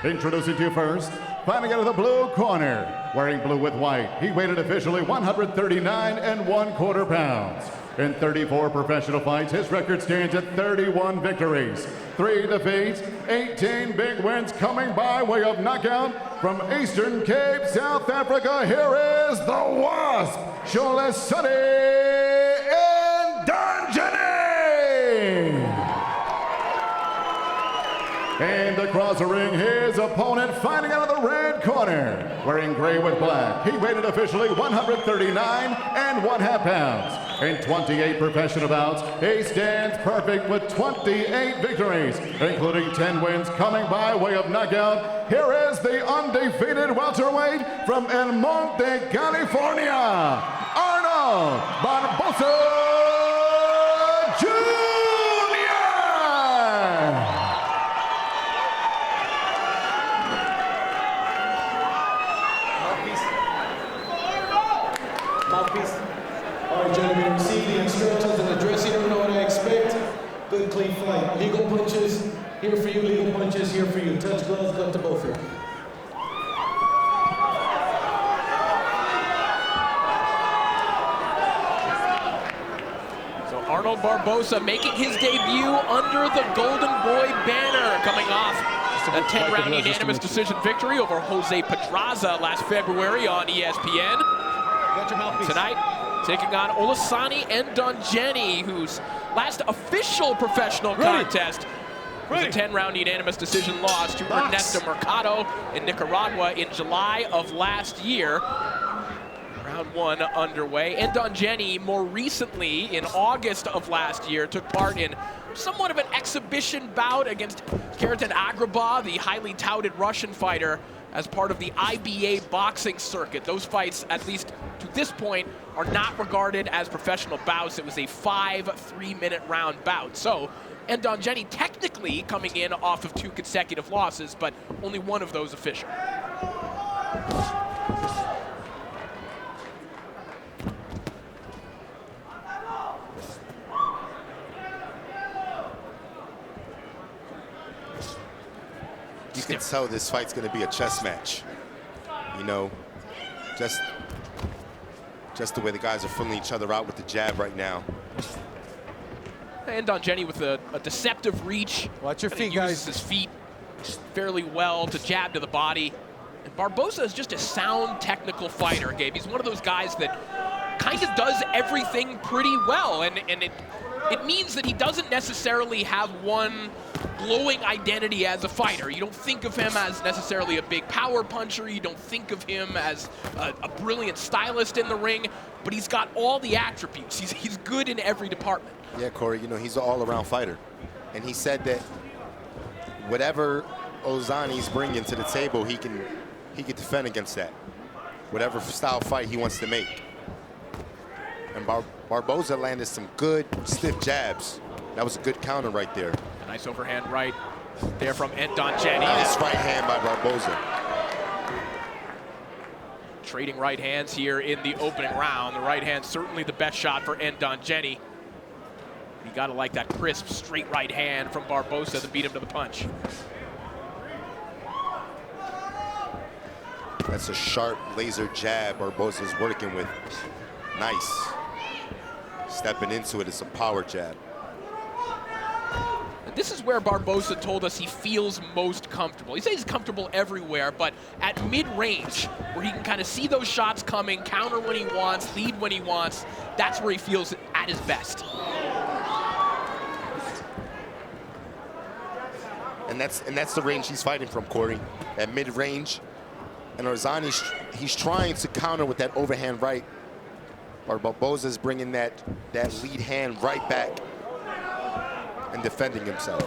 Introducing to you first, fighting out of the blue corner, wearing blue with white, he weighed officially 139 1/4 pounds. In 34 professional fights, his record stands at 31 victories, 3 defeats, 18 big wins coming by way of knockout from Eastern Cape, South Africa. Here is the Wasp, Xolisani Ndongeni! And across the ring, his opponent fighting out of the red corner, wearing gray with black. He weighed officially 139 1/2 pounds. In 28 professional bouts, he stands perfect with 28 victories, including 10 wins coming by way of knockout. Here is the undefeated welterweight from El Monte, California, Arnold Barboza Jr. Mouthpiece. All right, gentlemen, see the instructions in the dressing room. Know what I expect. Good, clean fight. Legal punches here for you. Legal punches here for you. Touch gloves, up to both of you. So Arnold Barboza making his debut under the Golden Boy banner, coming off a 10-round unanimous decision victory over Jose Pedraza last February on ESPN. Tonight, taking on Xolisani Ndongeni, whose last official professional contest was a 10-round unanimous decision loss to Ernesto Mercado in Nicaragua in July of last year. Round 1 underway. Ndongeni, more recently, in August of last year, took part in somewhat of an exhibition bout against Karatin Agrabah, the highly touted Russian fighter, as part of the IBA boxing circuit. Those fights, at least to this point, are not regarded as professional bouts. It was a 5 3-minute round bout. So, Ndongeni technically coming in off of 2 consecutive losses, but only one of those official. You can tell this fight's going to be a chess match. You know, just the way the guys are filling each other out with the jab right now. And Ndongeni with a deceptive reach. Watch your feet, guys. Uses his feet fairly well to jab to the body. And Barboza is just a sound technical fighter, Gabe. He's one of those guys that kind of does everything pretty well. And it means that he doesn't necessarily have one glowing identity as a fighter. You don't think of him as necessarily a big power puncher. You don't think of him as a brilliant stylist in the ring, but he's got all the attributes. He's good in every department. Yeah, Corey, you know, he's an all-around fighter. And he said that whatever Xolisani's bringing to the table, he can defend against that. Whatever style fight he wants to make. And Barboza landed some good, stiff jabs. That was a good counter right there. A nice overhand right there from Ndongeni. Nice right hand by Barboza. Trading right hands here in the opening round. The right hand certainly the best shot for Ndongeni. You gotta like that crisp, straight right hand from Barboza to beat him to the punch. That's a sharp laser jab Barboza's working with. Nice. Stepping into it, it's a power jab. This is where Barboza told us he feels most comfortable. He says he's comfortable everywhere, but at mid-range, where he can kind of see those shots coming, counter when he wants, lead when he wants, that's where he feels at his best. And that's the range he's fighting from, Corey. At mid-range. And Xolisani, he's trying to counter with that overhand right. Or Barboza's bringing that lead hand right back and defending himself.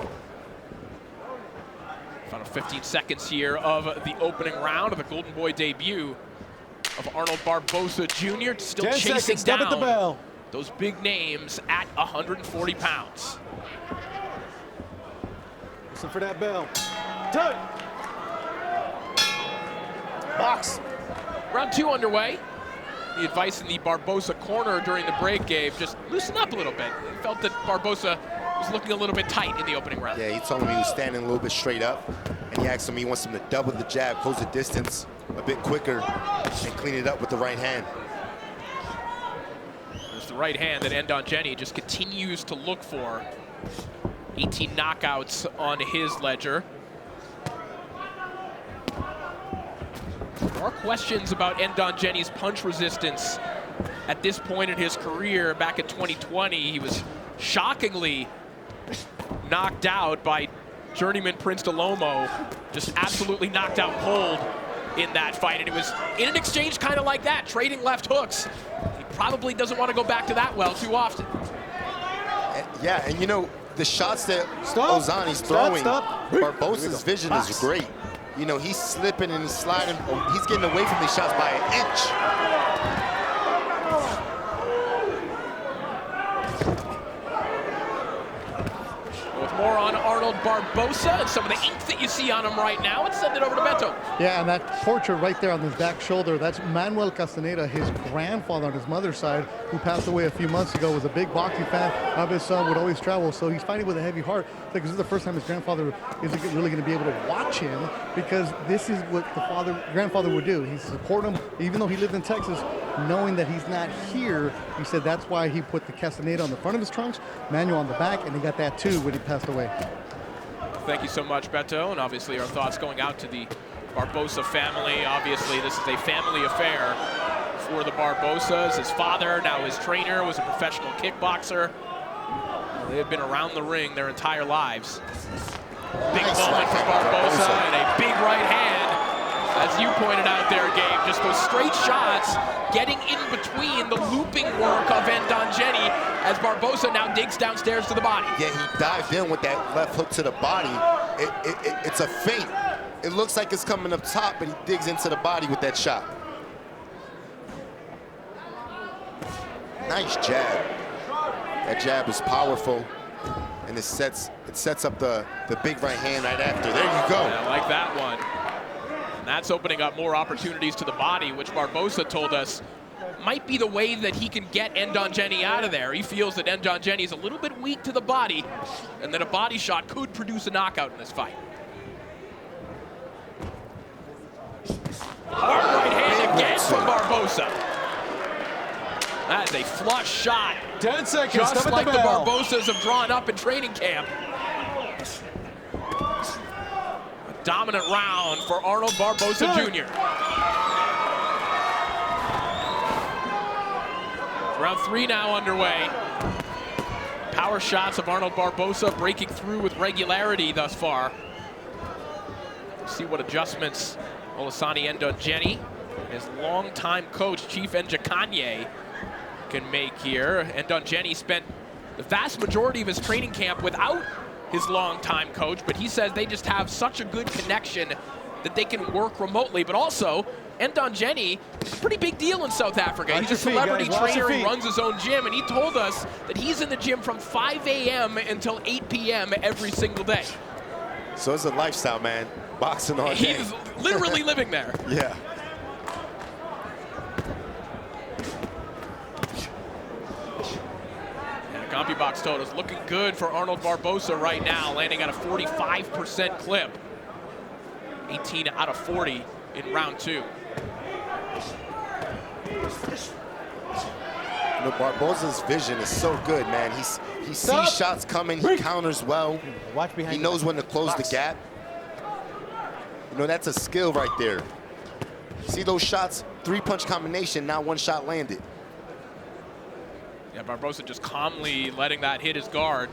Final 15 seconds here of the opening round of the Golden Boy debut of Arnold Barboza Jr. Still 10 chasing seconds, step at the down bell. those big names at 140 pounds. Listen for that bell. Touch. Box. Round 2 underway. The advice in the Barboza corner during the break, Gabe, just loosen up a little bit. He felt that Barboza was looking a little bit tight in the opening round. Yeah, he told him he was standing a little bit straight up, and He asks him, he wants him to double the jab, close the distance a bit quicker, and clean it up with the right hand. There's the right hand that Ndongeni just continues to look for. 18 knockouts on his ledger. There are questions about Ndongeni's punch resistance at this point in his career. Back in 2020, he was shockingly knocked out by journeyman Prince Delomo, just absolutely knocked out cold in that fight. And it was in an exchange kind of like that, trading left hooks. He probably doesn't want to go back to that well too often. Yeah, and you know, the shots that Xolisani's throwing, Barboza's vision is great. You know, he's slipping and he's sliding. He's getting away from these shots by an inch. With more on Arnold Barboza and some of the ink that you see on him right now, let's send it over to Beto. Yeah, and that portrait right there on his back shoulder, that's Manuel Castaneda, his grandfather on his mother's side, who passed away a few months ago, was a big boxing fan of his son, would always travel, so he's fighting with a heavy heart, because this is the first time his grandfather isn't really going to be able to watch him, because this is what the grandfather would do. He'd support him, even though he lived in Texas, knowing that he's not here. He said that's why he put the Castaneda on the front of his trunks, Manuel on the back, and he got that too when he passed away. Thank you so much, Beto, and obviously our thoughts going out to the Barboza family. Obviously, this is a family affair for the Barbozas. His father, now his trainer, was a professional kickboxer. They have been around the ring their entire lives. Big moment for Barboza and a big right hand. As you pointed out there, Gabe, just those straight shots getting in between the looping work of Ndongeni as Barboza now digs downstairs to the body. Yeah, he dived in with that left hook to the body. It's a feint. It looks like it's coming up top, but he digs into the body with that shot. Nice jab. That jab is powerful, and it sets up the big right hand right after. There you go. Yeah, I like that one. And that's opening up more opportunities to the body, which Barboza told us might be the way that he can get Ndongeni out of there. He feels that Ndongeni is a little bit weak to the body, and that a body shot could produce a knockout in this fight. Hard right hand again from Barboza. That is a flush shot. 10 seconds, just like the Barbozas have drawn up in training camp. A dominant round for Arnold Barboza Jr. Round 3 now underway. Power shots of Arnold Barboza breaking through with regularity thus far. See what adjustments Xolisani Ndongeni, his longtime coach, Chief Njikanye, can make here. Ndongeni spent the vast majority of his training camp without his longtime coach, but he says they just have such a good connection that they can work remotely. But also, Ndongeni is a pretty big deal in South Africa. He's a celebrity trainer who runs his own gym, and he told us that he's in the gym from 5 a.m. until 8 p.m. every single day. So it's a lifestyle, man. Boxing all day. He's literally living there. Yeah. And CompuBox told us looking good for Arnold Barboza right now, landing at a 45% clip. 18 out of 40 in round 2. You know, Barboza's vision is so good, man. He sees shots coming, he counters well. Watch behind. He knows when to close the gap. You know, that's a skill right there. See those shots? 3-punch combination, now 1 shot landed. Yeah, Barboza just calmly letting that hit his guard.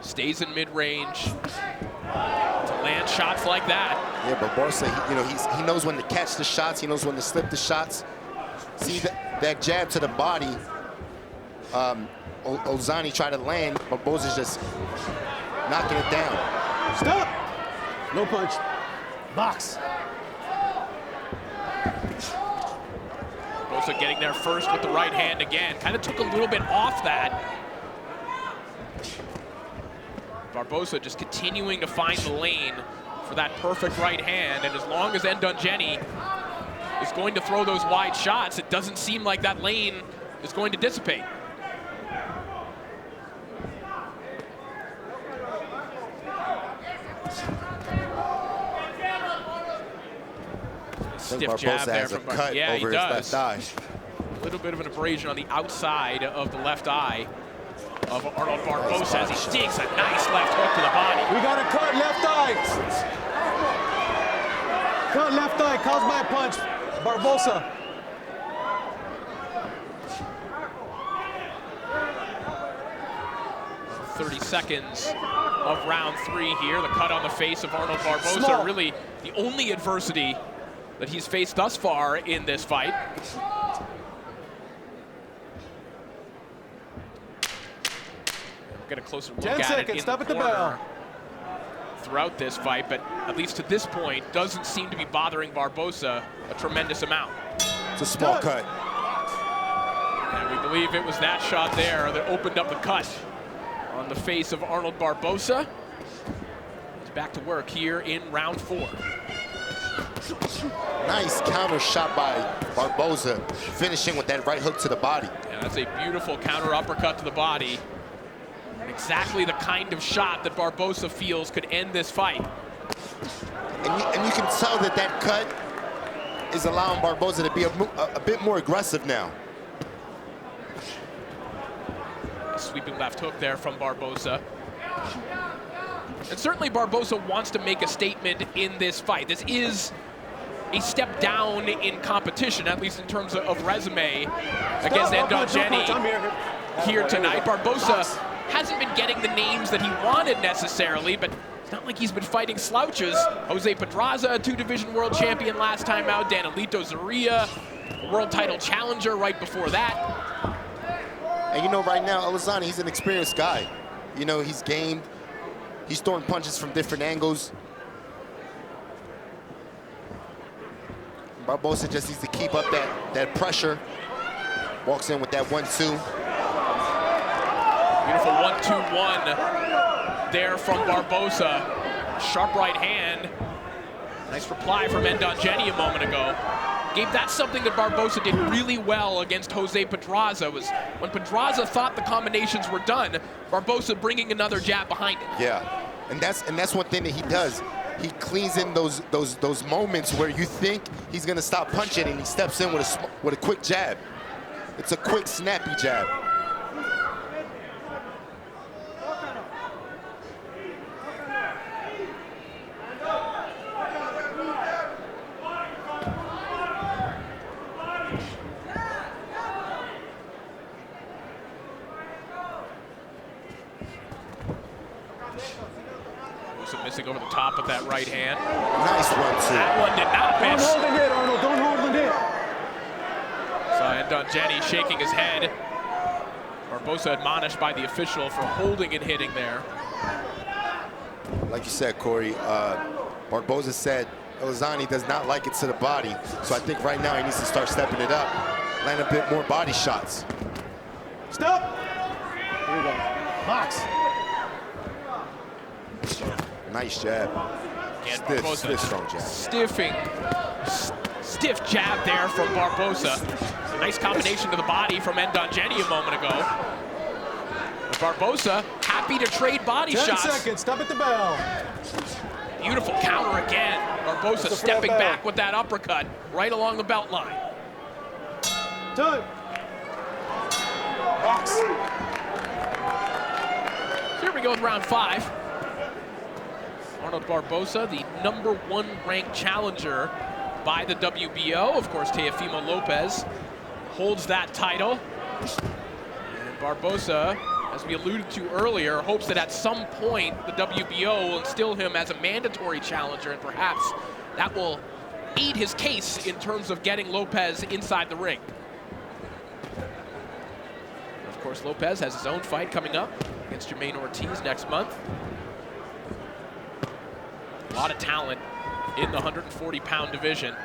Stays in mid-range to land shots like that. Yeah, Barboza, he knows when to catch the shots. He knows when to slip the shots. See that jab to the body. Xolisani tried to land. Barboza's just knocking it down. Stop. No punch. Box. Barboza getting there first with the right hand again. Kind of took a little bit off that. Barboza just continuing to find the lane for that perfect right hand. And as long as Ndongeni is going to throw those wide shots, it doesn't seem like that lane is going to dissipate. Stiff jab there has a from cut yeah, over he his does. left eye. A little bit of an abrasion on the outside of the left eye of Arnold Barboza as he digs a nice left hook to the body. We got a cut left eye. Cut left eye caused by a punch. Barboza. – 30 seconds of round 3 here. The cut on the face of Arnold Barboza, Small. really the only adversity that he's faced thus far in this fight. Get a closer look 10 at seconds, it in stop the at the corner bell. throughout this fight, but at least to this point, doesn't seem to be bothering Barboza a tremendous amount. It's a small cut. And we believe it was that shot there that opened up the cut on the face of Arnold Barboza. He's back to work here in round 4. Nice counter shot by Barboza, finishing with that right hook to the body. Yeah, that's a beautiful counter uppercut to the body. Exactly the kind of shot that Barboza feels could end this fight. And you can tell that that cut is allowing Barboza to be a bit more aggressive now. Sweeping left hook there from Barboza. And certainly Barboza wants to make a statement in this fight. This is a step down in competition, at least in terms of resume, against Ndongeni here tonight. Barboza hasn't been getting the names that he wanted necessarily, but it's not like he's been fighting slouches. Jose Pedraza, a 2-division world champion last time out. Danilito Zorrilla, a world title challenger right before that. And you know, right now, Xolisani, he's an experienced guy. You know, he's gamed. He's throwing punches from different angles. Barboza just needs to keep up that pressure. Walks in with that 1-2. Beautiful 1-2-1 there from Barboza. Sharp right hand. Nice reply from Ndongeni a moment ago. Gave that something that Barboza did really well against Jose Pedraza, was when Pedraza thought the combinations were done, Barboza bringing another jab behind it. Yeah, and that's one thing that he does. He cleans in those moments where you think he's gonna stop punching, and he steps in with a quick jab. It's a quick, snappy jab. Missing over the top of that right hand. Nice 1-2. That one did not miss. Don't hold the hit, Arnold. Don't hold the hit. So Ndongeni shaking his head. Barboza admonished by the official for holding and hitting there. Like you said, Corey, Barboza said Xolisani does not like it to the body. So I think right now he needs to start stepping it up, land a bit more body shots. Stop. Here we go. Box. Nice jab. And Stiff, strong jab. Stiff jab there from Barboza. Nice combination to the body from Ndongeni a moment ago. Barboza happy to trade body 10 shots. 10 seconds, stop at the bell. Beautiful counter again. Barboza stepping back with that uppercut right along the belt line. Time. Box. Here we go with round 5. Arnold Barboza, the #1 ranked challenger by the WBO. Of course, Teofimo Lopez holds that title. And Barboza, as we alluded to earlier, hopes that at some point the WBO will instill him as a mandatory challenger, and perhaps that will aid his case in terms of getting Lopez inside the ring. Of course, Lopez has his own fight coming up against Jermaine Ortiz next month. A lot of talent in the 140-pound division.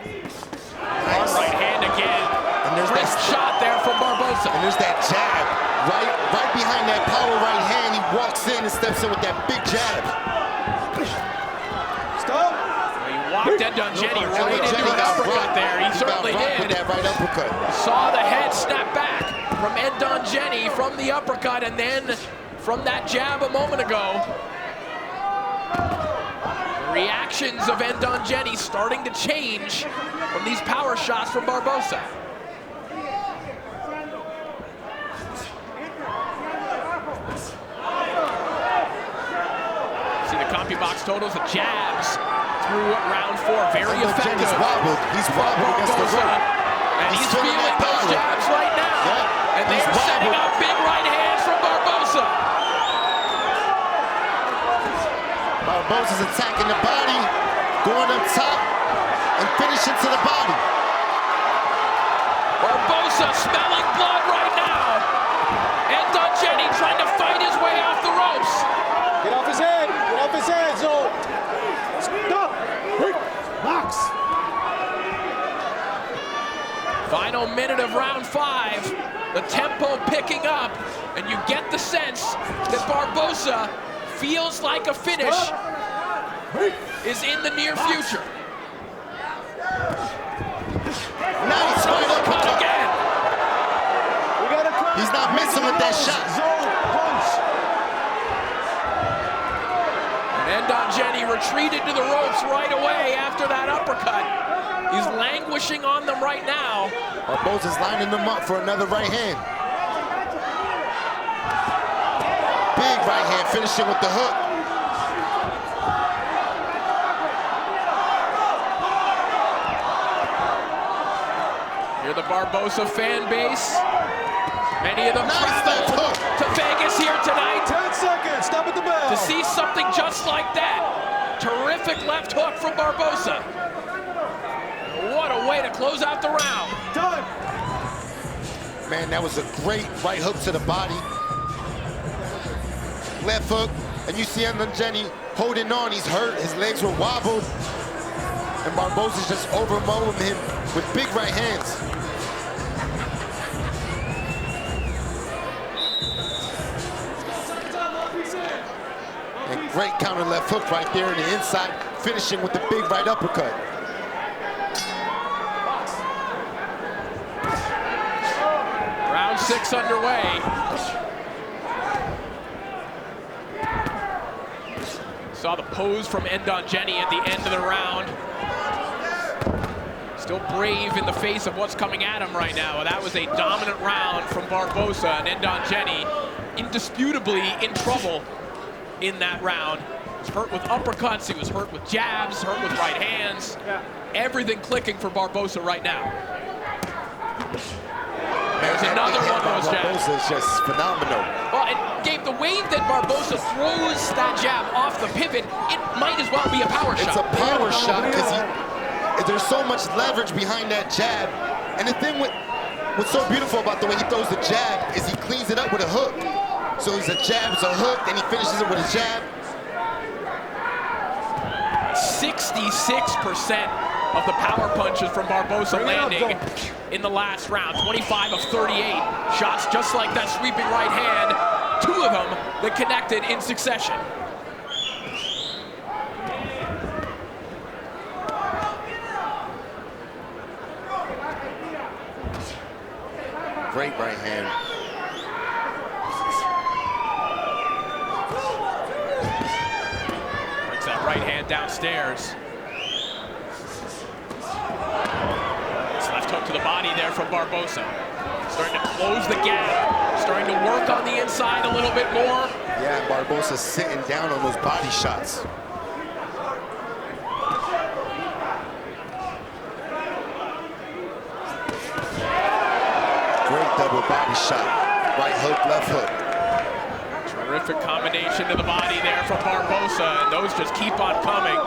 Nice. Right hand again. And there's Wrist shot there from Barboza. And there's that jab. Right behind that power right hand, he walks in and steps in with that big jab. Stop. He walked Ndongeni right into an uppercut there. He certainly did. With that right uppercut. Saw the head snap back from Ndongeni from the uppercut, and then from that jab a moment ago. reactions of Ndongeni starting to change from these power shots from Barboza. See the CompuBox totals, the jabs through round 4, very effective. He's wobbled against the rope. And he's feeling those jabs right now. Yeah. And they're setting up big right hands from Barboza. Barboza's attacking the body, going up top, and finishing to the body. Barboza smelling blood right now. And Ndongeni trying to fight his way off the ropes. Get off his head. Get off his head, Zo. Stop. Box. Final minute of round 5. The tempo picking up. And you get the sense that Barboza feels like a finish is in the near future. Nice right uppercut again. We got to cut. He's not missing with that shot. Zo, punch. And Ndongeni retreated to the ropes right away after that uppercut. He's languishing on them right now. Barboza's lining them up for another right hand. Big right hand, finishing with the hook. Hear the Barboza fan base. Many of them Nice left travel hook. to Vegas here tonight 10 seconds. Stop at the bell. to see something just like that. Terrific left hook from Barboza. What a way to close out the round. Time. Man, that was a great right hook to the body. Left hook, and you see Ndongeni holding on. He's hurt, his legs were wobbled. And Barboza's just overmowing him with big right hands. And great counter left hook right there in the inside, finishing with the big right uppercut. Round 6 underway. Saw the pose from Ndongeni at the end of the round. Still brave in the face of what's coming at him right now. That was a dominant round from Barboza, and Ndongeni indisputably in trouble in that round. He was hurt with uppercuts, he was hurt with jabs, hurt with right hands. Everything clicking for Barboza right now. There's another one of those jabs. Barboza is just phenomenal. Well, and Gabe, the way that Barboza throws that jab off the pivot, it might as well be a power shot. It's a power shot because there's so much leverage behind that jab. And the thing what's so beautiful about the way he throws the jab is he cleans it up with a hook. So it's a jab, it's a hook, then he finishes it with a jab. 66% of the power punches from Barboza landing in the last round. 25 of 38 shots just like that sweeping right hand. 2 of them that connected in succession. Great right hand. Brings that right hand downstairs. This left hook to the body there from Barboza. Starting to close the gap. Starting to work on the inside a little bit more. Yeah, Barboza's sitting down on those body shots. Great double body shot. Right hook, left hook. Terrific combination to the body there from Barboza, and those just keep on coming.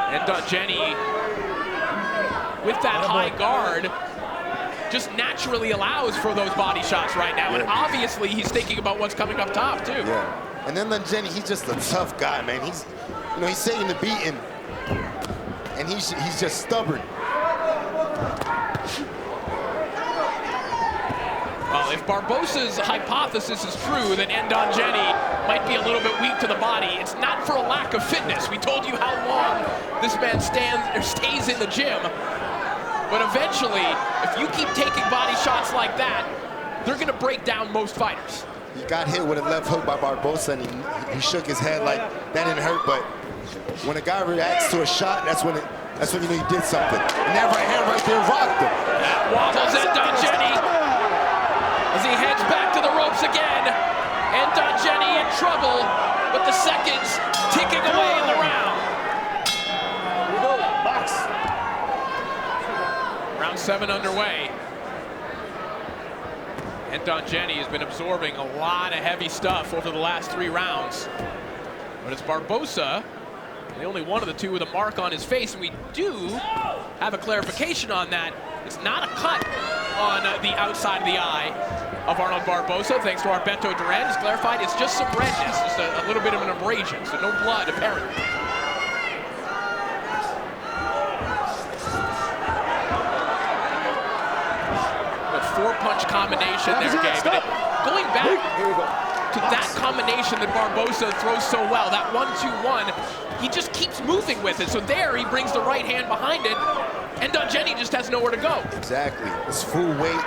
And Ndongeni, with that high guard, just naturally allows for those body shots right now. And obviously, he's thinking about what's coming up top, too. Yeah. And then Ndongeni, he's just a tough guy, man. He's saying the beating, and he's just stubborn. Well, if Barboza's hypothesis is true, then Ndongeni might be a little bit weak to the body. It's not for a lack of fitness. We told you how long this man stays in the gym. But eventually, if you keep taking body shots like that, they're going to break down most fighters. He got hit with a left hook by Barboza, and he shook his head like that didn't hurt. But when a guy reacts to a shot, that's when you know he did something. And that right hand right there rocked him. That wobbles Ndongeni as he heads back to the ropes again. Ndongeni in trouble, but the seconds ticking away in the round. Here we go, box. Round 7 underway. Ndongeni has been absorbing a lot of heavy stuff over the last 3 rounds. But it's Barboza, the only one of the two with a mark on his face, and we do have a clarification on that. It's not a cut on the outside of the eye of Arnold Barboza, thanks to our Beto Duran. It's clarified, it's just some redness, just a little bit of an abrasion, so no blood apparently. Four-punch combination there, Gabe. Going back to that combination that Barboza throws so well, that 1-2-1, he just keeps moving with it. So there, he brings the right hand behind it, and Ndongeni just has nowhere to go. Exactly. It's full weight.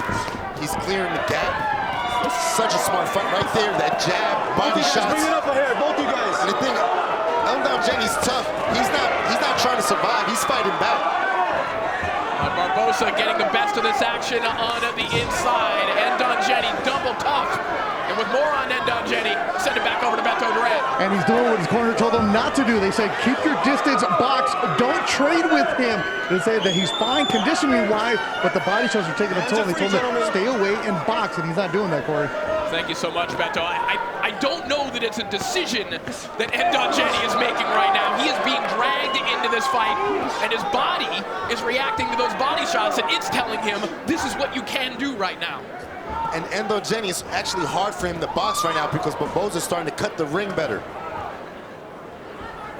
He's clearing the gap. Such a smart fight right there. That jab, body shots. Bring it up ahead, both you guys. And the thing, Ndongeni's tough. He's not trying to survive. He's fighting back. Barboza getting the best of this action on the inside. Ndongeni double tough. And with more on Ndongeni, send it back over to Beto Duran. And he's doing what his corner told him not to do. They said, keep your distance, box, don't trade with him. They say that he's fine conditioning-wise, but the body shots are taking a toll. They told him to stay away and box, and he's not doing that, Corey. Thank you so much, Beto. I don't know that it's a decision that Ndongeni is making right now. He is being dragged into this fight, and his body is reacting to those body shots, and it's telling him this is what you can do right now. And Ndongeni, is actually hard for him to box right now because Barboza's starting to cut the ring better.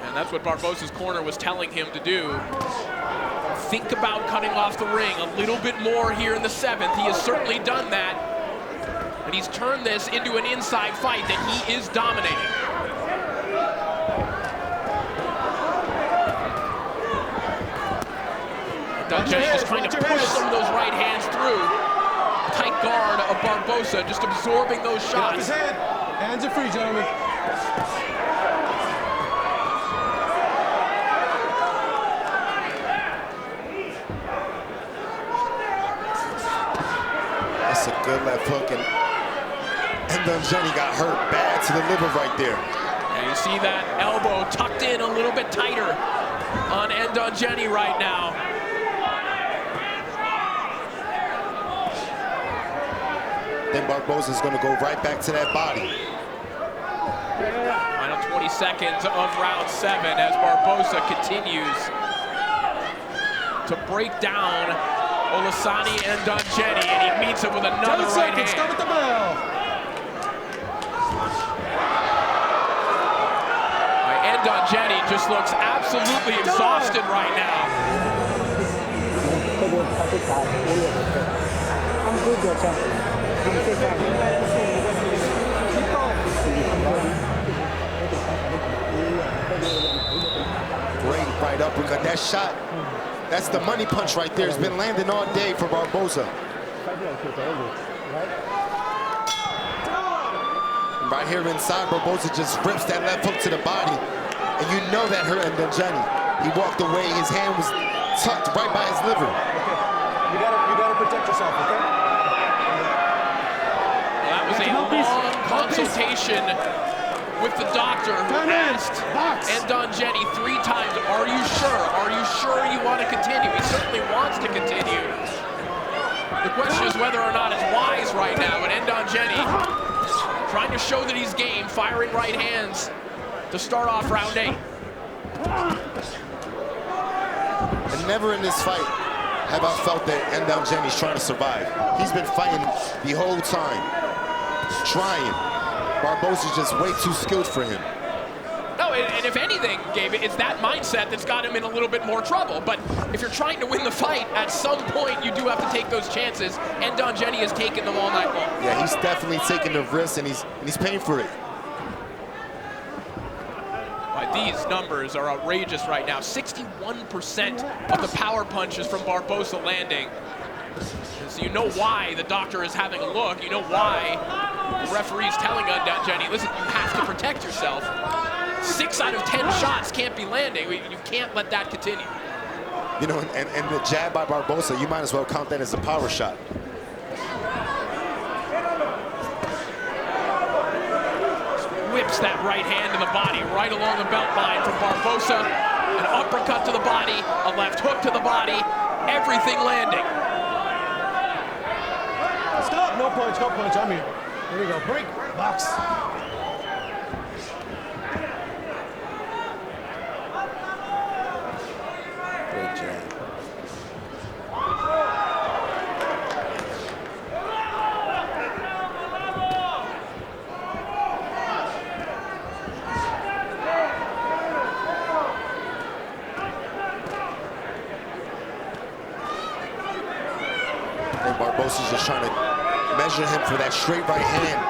And that's what Barboza's corner was telling him to do. Think about cutting off the ring a little bit more here in the 7th. He has certainly done that. And he's turned this into an inside fight that he is dominating. Ndongeni just trying to push some of those right hands through. Tight guard of Barboza, just absorbing those shots. Get off his head. Hands are free, gentlemen. That's a good left hook, and Ndongeni got hurt bad to the liver right there. And you see that elbow tucked in a little bit tighter on Ndongeni right now. Then Barboza's going to go right back to that body. Final 20 seconds of round 7 as Barboza continues to break down Xolisani Ndongeni, and he meets him with another right hand. Start at the bell. Ndongeni just looks absolutely exhausted right now. Great right uppercut. That shot, that's the money punch right there. It's been landing all day for Barboza. Right here inside, Barboza just rips that left hook to the body. And you know that hurt Ndongeni. He walked away, his hand was tucked right by his liver. You gotta protect yourself, okay? Well, that was a long consultation with the doctor who asked Ndongeni 3 times, are you sure? Are you sure you want to continue? He certainly wants to continue. The question is whether or not it's wise right now, and Ndongeni trying to show that he's game, firing right hands to start off round 8. And never in this fight have I felt that Ndongeni's trying to survive. He's been fighting the whole time, trying. Barboza's just way too skilled for him. No, and if anything, Gabe, it's that mindset that's got him in a little bit more trouble. But if you're trying to win the fight, at some point you do have to take those chances, and Ndongeni has taken them all night long. Yeah, he's definitely taking the risk, and he's paying for it. These numbers are outrageous right now. 61% of the power punches from Barboza landing. So you know why the doctor is having a look. You know why the referee's telling Ndongeni, listen, you have to protect yourself. 6 out of 10 shots can't be landing. You can't let that continue. You know, and the jab by Barboza, you might as well count that as a power shot. Whips that right hand to the body, right along the belt line from Barboza. An uppercut to the body, a left hook to the body, everything landing. Stop, no punch, I'm here. Here we go, break, box. Great jab. And Barboza's just trying to measure him for that straight right hand.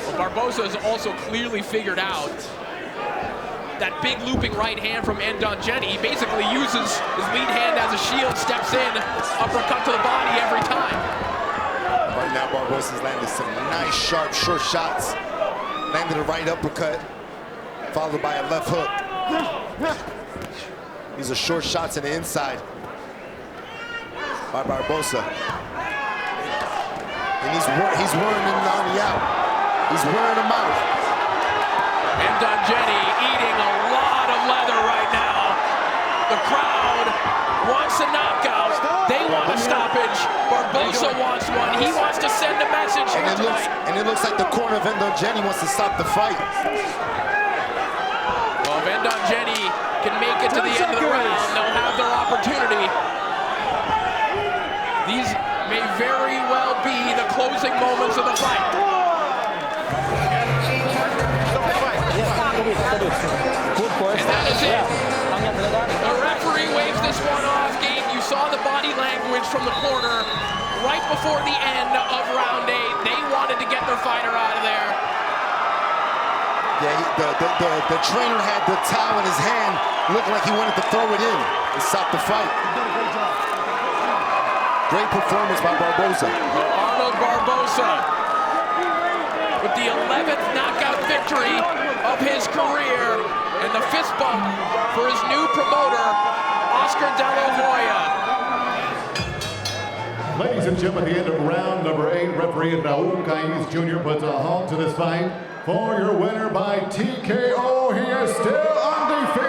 Well, Barboza has also clearly figured out that big looping right hand from Ndongeni. He basically uses his lead hand as a shield, steps in, uppercut to the body every time. Right now, Barboza's landed some nice, sharp, short shots. Landed a right uppercut, followed by a left hook. These are short shots in the inside by Barboza. And he's wearing him on the out. He's wearing him out. Ndongeni eating a lot of leather right now. The crowd wants a knockout. They want a stoppage. Barboza wants one. He wants to send a message here tonight. And it looks like the corner of Ndongeni wants to stop the fight. Well, if Ndongeni can make it to the end of the round, they'll have their opportunity. These may very well be the closing moments of the fight. And that is it. The referee waves this one off, Gabe. You saw the body language from the corner right before the end of round 8. They wanted to get their fighter out of there. Yeah, the trainer had the towel in his hand, looked like he wanted to throw it in and stop the fight. Great performance by Barboza. Arnold Barboza with the 11th knockout victory of his career, and the fist bump for his new promoter, Oscar De La Hoya. Ladies and gentlemen, at the end of round number 8, referee Raul Caiz Jr. puts a halt to this fight. For your winner by TKO, he is still undefeated.